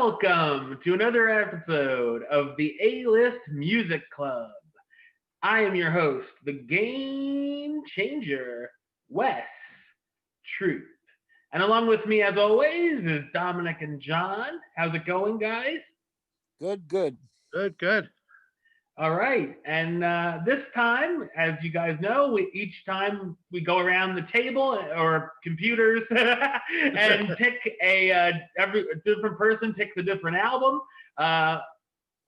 Welcome to another episode of the A-List Music Club. I am your host, the game changer, Wes Truth. And along with me, as always, is Dominic and John. How's it going, guys? Good, good. Good. All right. And this time, as you guys know, each time we go around the table or computers and pick every different person picks a different album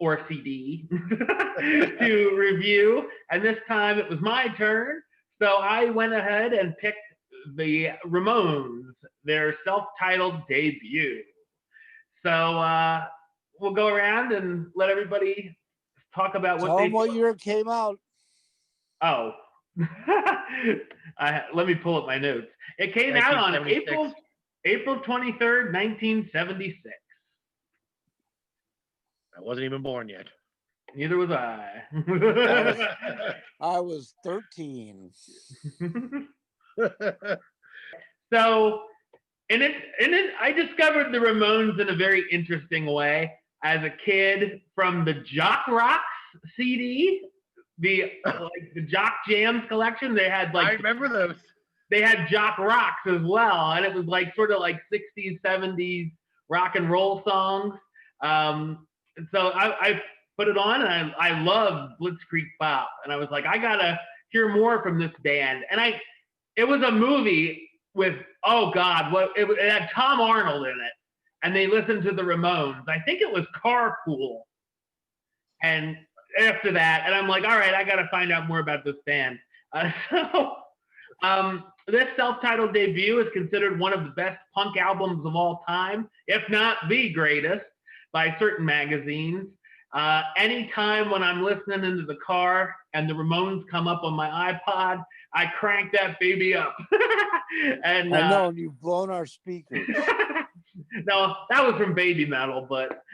or CD to review. And this time it was my turn. So I went ahead and picked the Ramones, their self-titled debut. So we'll go around and let everybody talk about what Tell they them what year it came out. Oh, let me pull up my notes. It came out on April 23rd, 1976. I wasn't even born yet. Neither was I. I was 13. So, I discovered the Ramones in a very interesting way as a kid from the Jock Rocks CD, the Jock Jams collection. They had I remember those. They had Jock Rocks as well, and it was sort of 60s, 70s rock and roll songs. So I put it on, and I loved Blitzkrieg Bop, and I was like, I gotta hear more from this band. And it was a movie with it had Tom Arnold in it. And they listened to the Ramones. I think it was Carpool. And after that, and I'm like, all right, I got to find out more about this band. This self-titled debut is considered one of the best punk albums of all time, if not the greatest, by certain magazines. Anytime when I'm listening into the car and the Ramones come up on my iPod, I crank that baby up. And I know, you've blown our speakers. No, that was from Baby Metal, but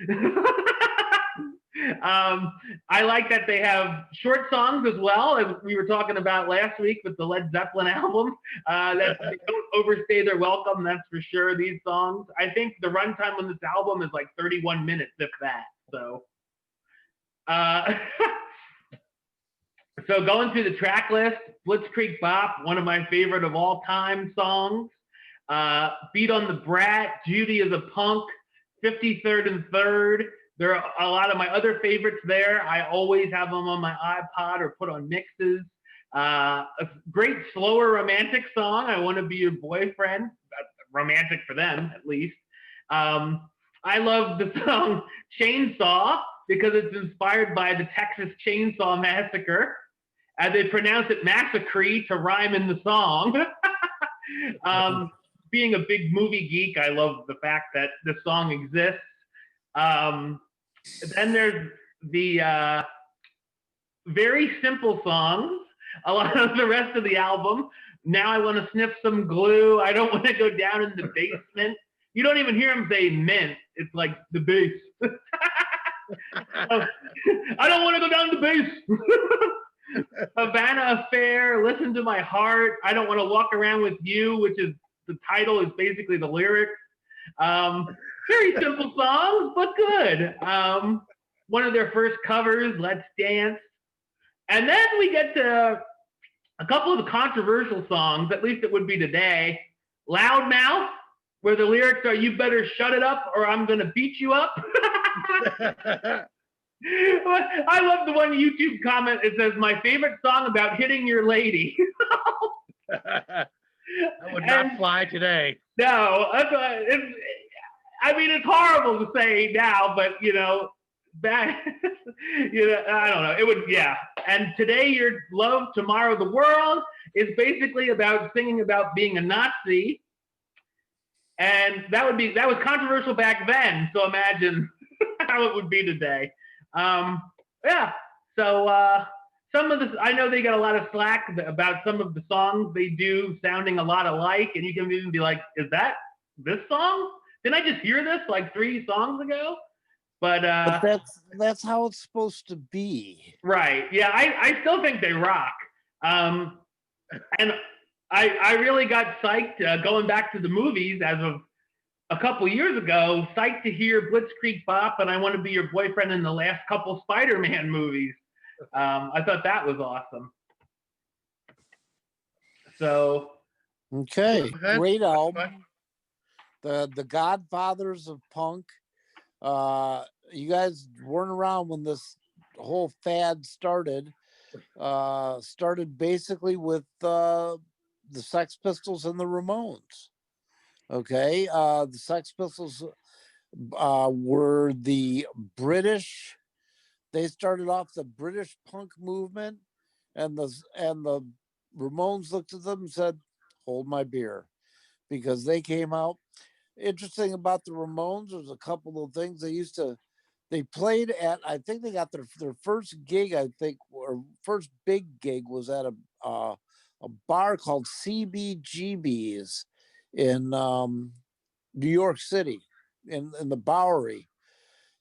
I like that they have short songs as well, as we were talking about last week with the Led Zeppelin album. That they don't overstay their welcome, that's for sure. These songs, I think the runtime on this album is 31 minutes, if that. So, so going through the track list, Blitzkrieg Bop, one of my favorite of all time songs. Beat on the Brat, Judy is a Punk, 53rd and 3rd. There are a lot of my other favorites there. I always have them on my iPod or put on mixes. A great slower romantic song, I Want to Be Your Boyfriend. Romantic for them, at least. I love the song Chainsaw because it's inspired by the Texas Chainsaw Massacre. As they pronounce it massacre to rhyme in the song. Being a big movie geek, I love the fact that the song exists. Then there's the very simple songs. A lot of the rest of the album. Now I want to sniff some glue. I don't want to go down in the basement. You don't even hear him say mint. It's like the bass. I don't want to go down the bass. Havana Affair, Listen to My Heart, I Don't Want to Walk Around With You, which is the title is basically the lyrics. Very simple songs, but good. One of their first covers, Let's Dance. And then we get to a couple of the controversial songs, at least it would be today. Loudmouth, where the lyrics are, you better shut it up or I'm going to beat you up. I love the one YouTube comment. It says, my favorite song about hitting your lady. That would not fly today. No, it's horrible to say now, but back, I don't know. It would, yeah. And Today Your Love, Tomorrow the World is basically about singing about being a Nazi. And that was controversial back then. So imagine how it would be today. Yeah. So some of I know they got a lot of slack about some of the songs they do sounding a lot alike, and you can even be like, "Is that this song? Didn't I just hear this 3 songs ago?" But that's how it's supposed to be. Right. Yeah. I still think they rock. And I really got psyched going back to the movies as of a couple years ago, psyched to hear Blitzkrieg Bop and I Want to Be Your Boyfriend in the last couple Spider-Man movies. I thought that was awesome. So, Okay, Okay. great Fine. album. The Godfathers of Punk. You guys weren't around when this whole fad started. Started basically with the Sex Pistols and the Ramones. Okay, the Sex Pistols were the British. They started off the British punk movement, and the Ramones looked at them and said, "Hold my beer," because they came out. Interesting about the Ramones, there's a couple of things they played at. I think they got their first gig. I think or first big gig was at a bar called CBGB's in New York City, in the Bowery,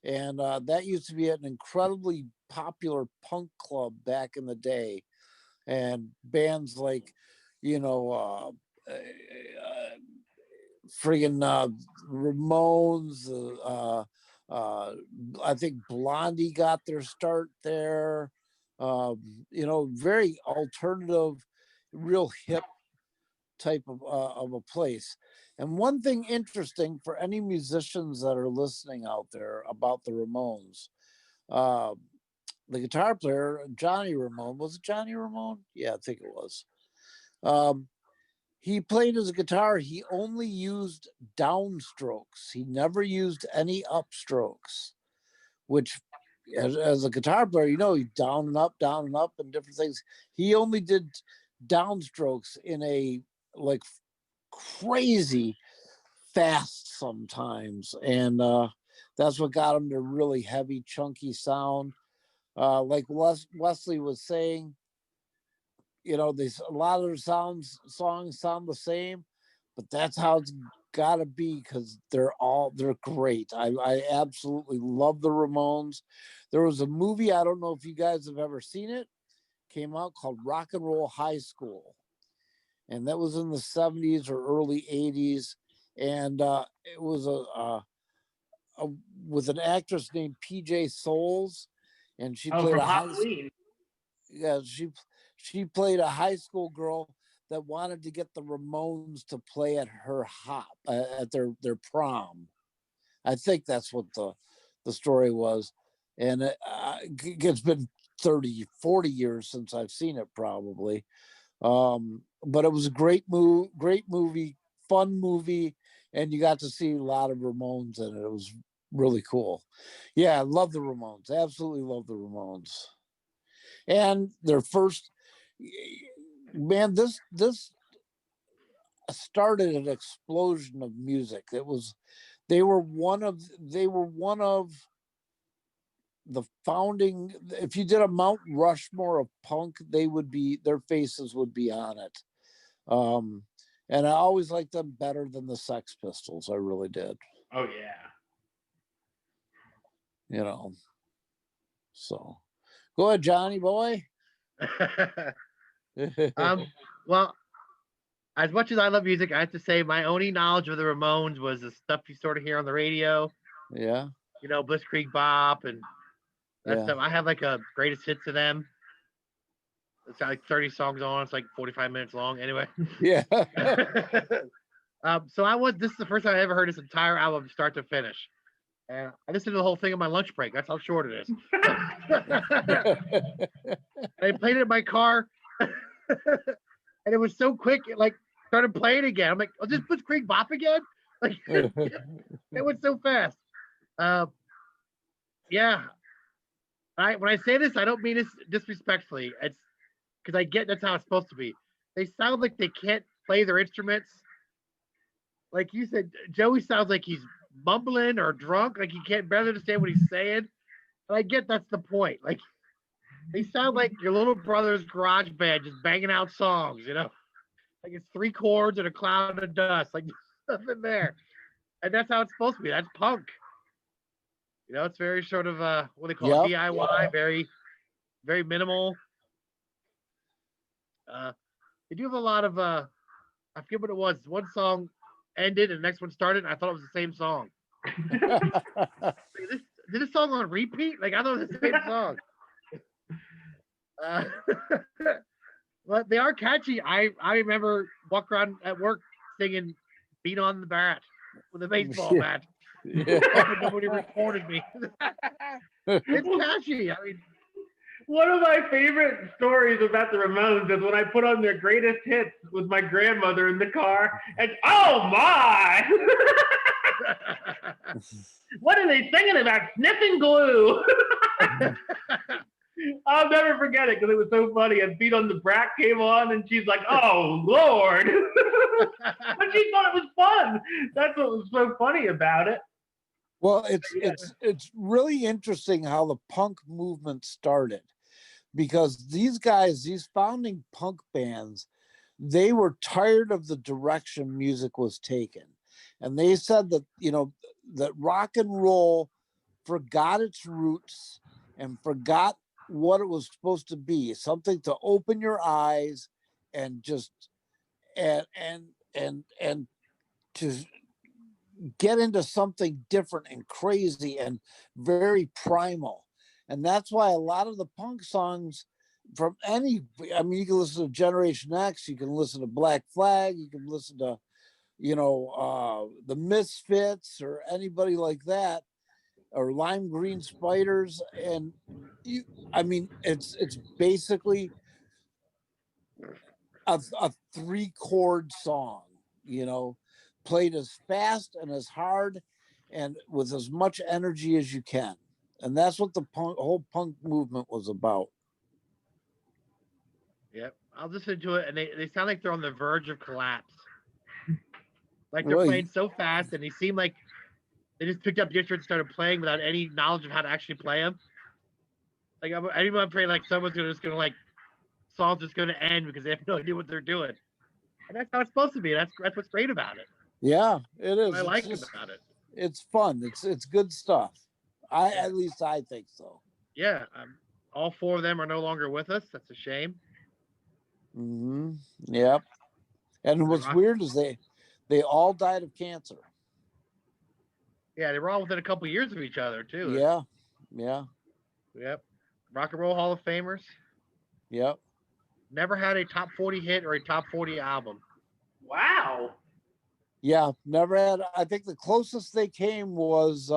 and that used to be an incredibly popular punk club back in the day, and bands like, you know, friggin' Ramones, I think Blondie got their start there. You know, very alternative, real hip type of a place. And one thing interesting for any musicians that are listening out there about the Ramones, uh, the guitar player Johnny Ramone, was it Johnny Ramone? Yeah, I think it was. Um, he played his guitar. He only used downstrokes. He never used any upstrokes, which, as a guitar player, you know, down and up, and different things. He only did downstrokes in a like crazy fast sometimes, and that's what got him to really heavy, chunky sound. Like Wesley was saying, you know, there's a lot of their songs sound the same, but that's how it's got to be because they're great. I absolutely love the Ramones. There was a movie, I don't know if you guys have ever seen it, came out called Rock and Roll High School, and that was in the 70s or early 80s, and it was a with an actress named PJ Souls, and she oh, played from a high Halloween. yeah, she played a high school girl that wanted to get the Ramones to play at her hop at their prom. I think that's what the story was, and it's been 30, 40 years since I've seen it probably. But it was a great movie, fun movie, and you got to see a lot of Ramones in it. It was really cool. Yeah, I love the Ramones. Absolutely love the Ramones. And their first, man, this started an explosion of music. It was they were one of the founding. If you did a Mount Rushmore of punk, their faces would be on it. um and I always liked them better than the Sex Pistols. I really did. Oh yeah. You know, so go ahead, Johnny boy. Well, as much as I love music, I have to say my only knowledge of the Ramones was the stuff you sort of hear on the radio. Yeah, You know, Blitzkrieg Bop and that yeah, stuff. I have like a greatest hits of them. It's got like 30 songs on. It's like 45 minutes long. Anyway. yeah. So this is the first time I ever heard this entire album start to finish. And I listened to the whole thing on my lunch break. That's how short it is. I played it in my car, and it was so quick. It like started playing again. I'm like, oh, this Blitzkrieg Bop again? Like, it was so fast. Yeah. When I say this, I don't mean this disrespectfully. It's because I get that's how it's supposed to be. They sound like they can't play their instruments. Like you said, Joey sounds like he's mumbling or drunk, like he can't barely understand what he's saying. And I get that's the point. Like they sound like your little brother's garage band just banging out songs, you know? Like it's 3 chords and a cloud of dust. Like there's nothing there. And that's how it's supposed to be. That's punk. You know, it's very sort of what they call it, Yep. DIY, very, very minimal. They do have a lot of I forget what it was. One song ended and the next one started. And I thought it was the same song. This did this song on repeat? Like I thought it was the same song. Uh, but they are catchy. I remember walking around at work singing "Beat on the Bat" with a baseball bat. Yeah. Hoping nobody recorded me. It's catchy. I mean, One of my favorite stories about the Ramones is when I put on their greatest hits with my grandmother in the car, and oh my! What are they singing about? Sniffing glue. I'll never forget it because it was so funny. And Beat on the Brat came on, and she's like, "Oh Lord!" But she thought it was fun. That's what was so funny about it. Well, it's really interesting how the punk movement started, because these guys, these founding punk bands, they were tired of the direction music was taken, and they said that that rock and roll forgot its roots and forgot what it was supposed to be, something to open your eyes and just and to get into something different and crazy and very primal. And that's why a lot of the punk songs from any, I mean, you can listen to Generation X, you can listen to Black Flag, you can listen to the Misfits or anybody like that, or Lime Green Spiders, and I mean, it's basically a 3-chord song, played as fast and as hard and with as much energy as you can. And that's what the whole punk movement was about. yep. I'll listen to it, and they sound like they're on the verge of collapse. Like they're Well, playing so fast, and they seem like they just picked up the instrument and started playing without any knowledge of how to actually play them. Like I'm afraid like someone's gonna like song's just gonna end because they have no idea what they're doing. And that's how it's supposed to be. That's what's great about it. yeah, it is. What I like about it. It's fun. It's good stuff. At least I think so. Yeah, all 4 of them are no longer with us. That's a shame. Mm-hmm. Yep. And what's weird is they all died of cancer. Yeah, they were all within a couple of years of each other too. Yeah. Yeah. Yep. Rock and Roll Hall of Famers. Yep. Never had a top 40 hit or a top 40 album. Wow. Yeah, never had. I think the closest they came was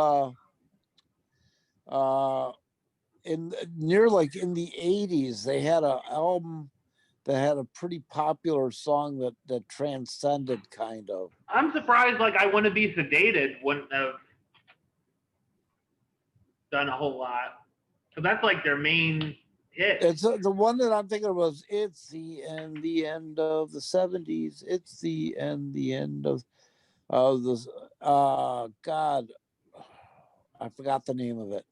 in the 80s. They had an album that had a pretty popular song that transcended kind of. I'm surprised. Like, I Want to Be Sedated wouldn't have done a whole lot. So that's like their main hit. It's the one that I'm thinking of was "It's the end of the '70s. It's the end of this." God, I forgot the name of it.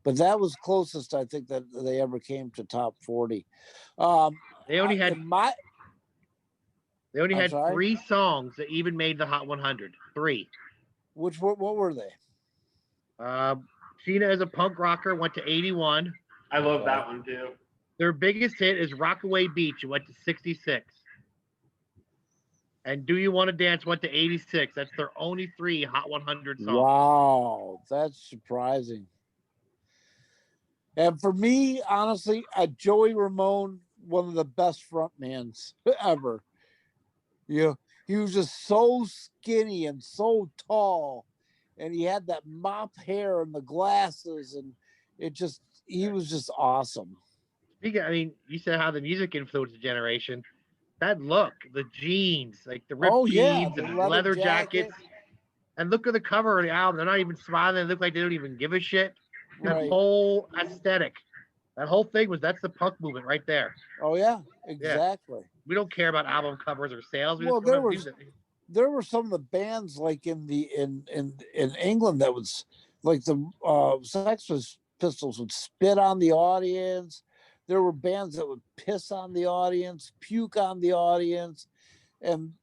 But that was closest, I think, that they ever came to top 40. They only had I'm sorry? 3 songs that even made the Hot 100. 3. What were they? Sheena as a Punk Rocker went to 81. I love that one too. Their biggest hit is Rockaway Beach. It went to 66. And Do You Want to Dance went to 86. That's their only 3 Hot 100 songs. Wow, that's surprising. And for me, honestly, Joey Ramone, one of the best frontmans ever. He was just so skinny and so tall, and he had that mop hair and the glasses, and he was just awesome. I mean, you said how the music influenced the generation. That look, the jeans, like the ripped jeans and the leather jackets. And look at the cover of the album. They're not even smiling. They look like they don't even give a shit. That whole aesthetic, that whole thing that's the punk movement right there. Oh yeah, exactly. Yeah. We don't care about album covers or sales. There were some of the bands like in England that was like the Sex Pistols would spit on the audience. There were bands that would piss on the audience, puke on the audience, and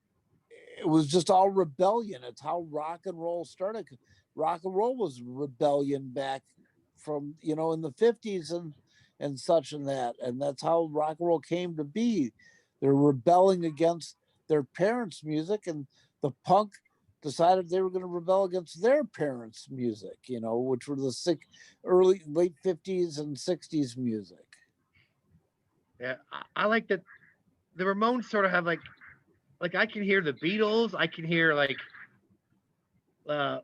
it was just all rebellion. It's how rock and roll started. Rock and roll was rebellion back from in the 50s and such and that, and that's how rock and roll came to be. They're rebelling against their parents' music, and the punk decided they were going to rebel against their parents' music, which were the late 50s and 60s music. Yeah, I like that. The Ramones sort of have like I can hear the Beatles. I can hear like early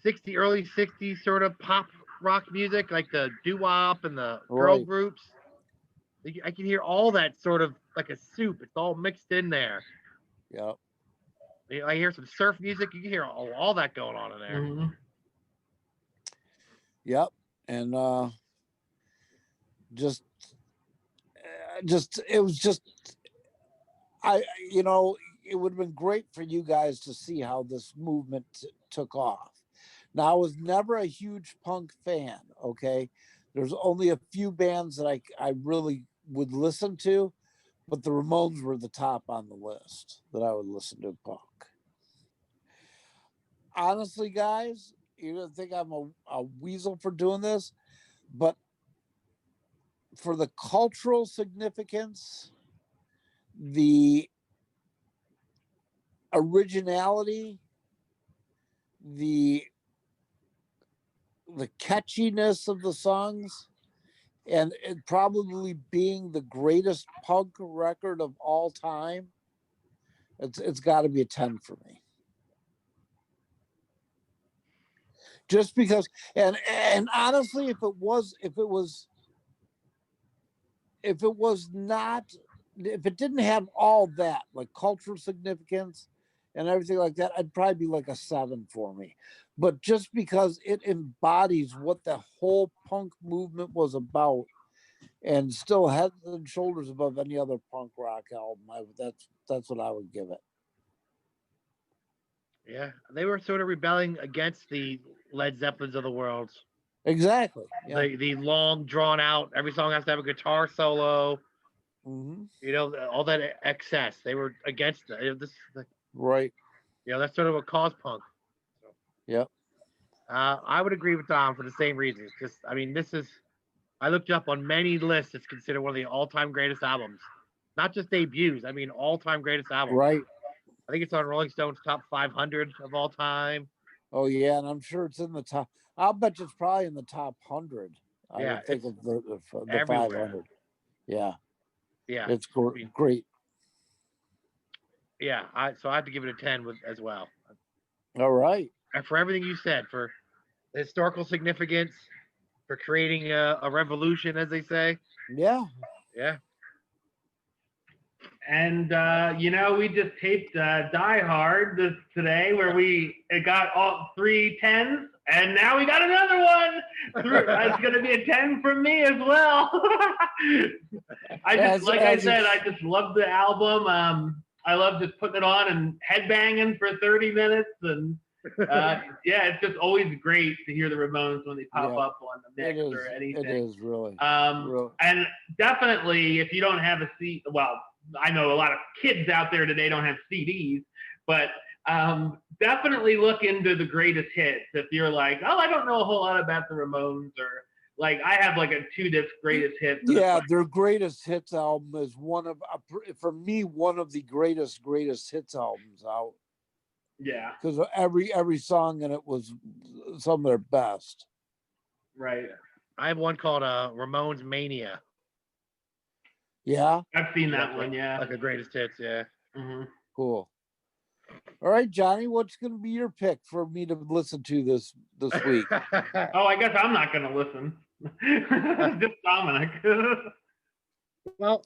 60s sort of pop rock music, like the doo-wop and the girl Right. groups. I can hear all that sort of like a soup. It's all mixed in there. Yeah. I hear some surf music. You can hear all that going on in there. Mm-hmm. Yep. And just it was just it would have been great for you guys to see how this movement took off. Now, I was never a huge punk fan. Okay, there's only a few bands that I really would listen to, but the Ramones were the top on the list that I would listen to punk. Honestly, guys, you're gonna think I'm a weasel for doing this, but for the cultural significance, the originality, the catchiness of the songs, and it probably being the greatest punk record of all time, it's got to be a 10 for me. Just because, and honestly, if it didn't have all that like cultural significance and everything like that, I'd probably be like a 7 for me. But just because it embodies what the whole punk movement was about, and still head and shoulders above any other punk rock album, that's what I would give it. Yeah, they were sort of rebelling against the Led Zeppelins of the world. Exactly. Yeah. The long drawn out. Every song has to have a guitar solo. Mm-hmm. All that excess. They were against this. Right. That's sort of what caused punk. So, yep. I would agree with Tom for the same reasons. Just, this is. I looked up on many lists. It's considered one of the all-time greatest albums, not just debuts. All-time greatest albums. Right. I think it's on Rolling Stone's top 500 of all time. Oh yeah, and I'm sure it's in the top. I'll bet you it's probably in the top 100. I would think of the 500. Yeah. Yeah. It's great. Yeah. So I have to give it a 10 as well. All right. And for everything you said, for the historical significance, for creating a revolution, as they say. Yeah. Yeah. And we just taped Die Hard today, where we got all 3 10s, and now we got another one. It's going to be a 10 from me as well. I just love the album. I love just putting it on and headbanging for 30 minutes, and it's just always great to hear the Ramones when they pop up on the mix or anything. It is really. And definitely, if you don't have a seat, well, I know a lot of kids out there today don't have CDs, but definitely look into the greatest hits. If you're like, oh, I don't know a whole lot about the Ramones, or like I have like a 2-disc greatest hits. Yeah, their greatest hits album is for me, one of the greatest hits albums out. Yeah. Because every song in it was some of their best. Right. I have one called Ramones Mania. Yeah. I've seen that one, yeah. Like a greatest hits, yeah. Mm-hmm. Cool. All right, Johnny, what's going to be your pick for me to listen to this week? Oh, I guess I'm not going to listen. Just Dominic. Well,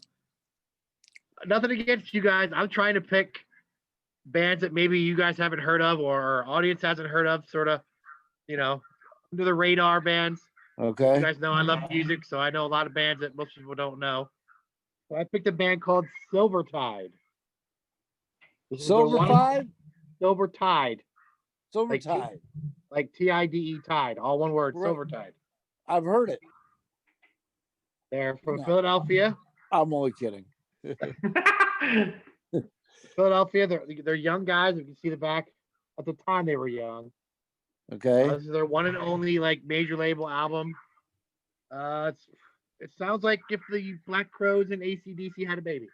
nothing against you guys. I'm trying to pick bands that maybe you guys haven't heard of or our audience hasn't heard of, sort of, under the radar bands. Okay. You guys know I love music, so I know a lot of bands that most people don't know. So I picked a band called Silvertide. Silvertide? Silvertide. Silvertide. Like Tide, Tide, all one word, Right. Silvertide. I've heard it. They're from Philadelphia. I'm only kidding. Philadelphia, they're young guys. You can see the back. At the time, they were young. Okay. This is their one and only like major label album. It sounds like if the Black Crowes and AC/DC had a baby.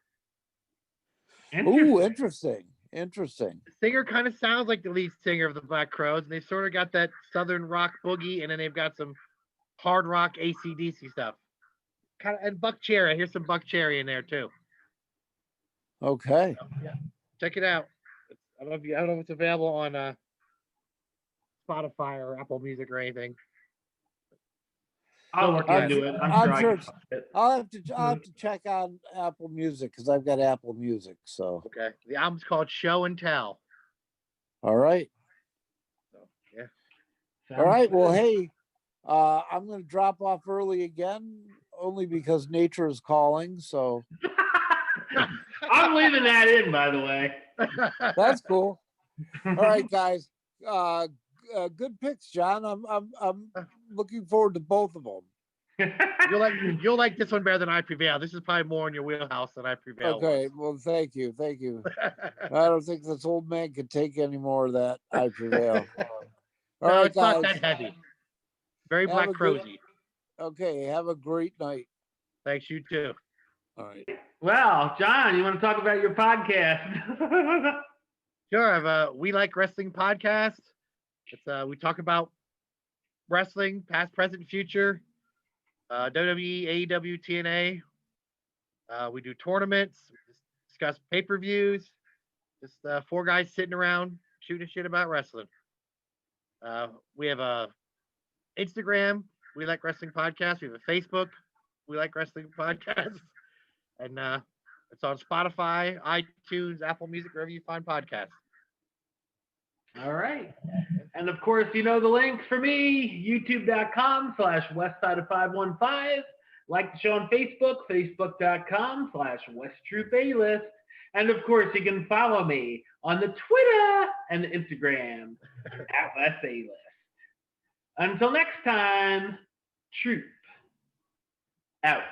Ooh, interesting. Interesting. The singer kind of sounds like the lead singer of the Black Crowes, and they sort of got that southern rock boogie, and then they've got some hard rock AC/DC stuff. Kind of, and Buck Cherry. I hear some Buck Cherry in there too. Okay. So, yeah, check it out. I don't know if it's available on Spotify or Apple Music or anything. I'll look I'm into sure- it. I'm I'm sure I sure can it's- find it. I'll have to check on Apple Music because I've got Apple Music. So Okay, the album's called Show and Tell. all right. So yeah, All right. Well, Sounds hey, I'm going to drop off early again, only because nature is calling. So good. I'm leaving that in, by the way. that's cool. All right, guys. Good picks, John. I'm looking forward to both of them. you'll like this one better than I Prevail. This is probably more in your wheelhouse than I Prevail. Okay. Well, thank you. I don't think this old man can take any more of that. I Prevail. All No, right, it's not guys. that heavy. Very Have Black a good- Crowsy. Okay. Have a great night. Thanks, you too. All right. Well, John, you want to talk about your podcast? Sure, I have a We Like Wrestling podcast. It's we talk about wrestling, past, present, future, WWE, AEW, TNA. We do tournaments, discuss pay-per-views. Just four guys sitting around shooting shit about wrestling. We have a Instagram, We Like Wrestling Podcast. We have a Facebook, We Like Wrestling Podcast. And it's on Spotify, iTunes, Apple Music, wherever you find podcasts. All right. And of course, you know the links for me, youtube.com/westside of515. Like the show on Facebook, facebook.com/westtruepaylist. And of course, you can follow me on the Twitter and the Instagram @WesAList. Until next time, Troop out.